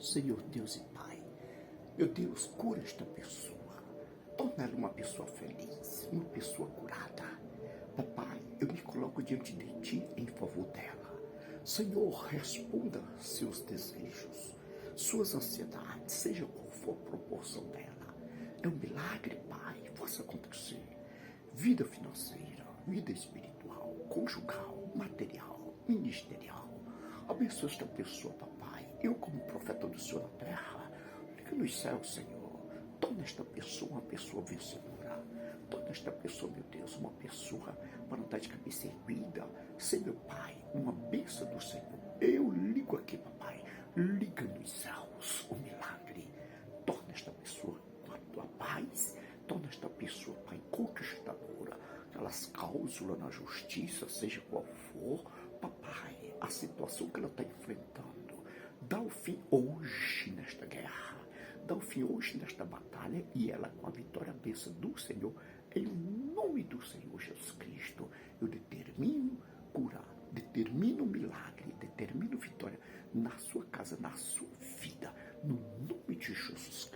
Senhor Deus e Pai, meu Deus, cura esta pessoa. Torna ela uma pessoa feliz, uma pessoa curada. Papai, eu me coloco diante de Ti em favor dela. Senhor, responda seus desejos, suas ansiedades, seja qual for a proporção dela. É um milagre, Pai, faça acontecer. Vida financeira, vida espiritual, conjugal, material, ministerial. Abençoa esta pessoa, papai. Eu, como profeta do Senhor na terra, liga nos céus, Senhor. Torna esta pessoa uma pessoa vencedora. Torna esta pessoa, meu Deus, uma pessoa para andar de cabeça erguida. Ser, meu Pai, uma bênção do Senhor. Eu ligo aqui, papai. Liga nos céus o milagre. Torna esta pessoa com a tua paz. Torna esta pessoa, Pai, conquistadora. Aquelas cláusulas na justiça, seja qual for, papai, a situação que ela está enfrentando. Dá o fim hoje nesta guerra. Dá o fim hoje nesta batalha e ela com a vitória, a bênção do Senhor, em nome do Senhor Jesus Cristo. Eu determino cura, determino milagre, determino vitória na sua casa, na sua vida, no nome de Jesus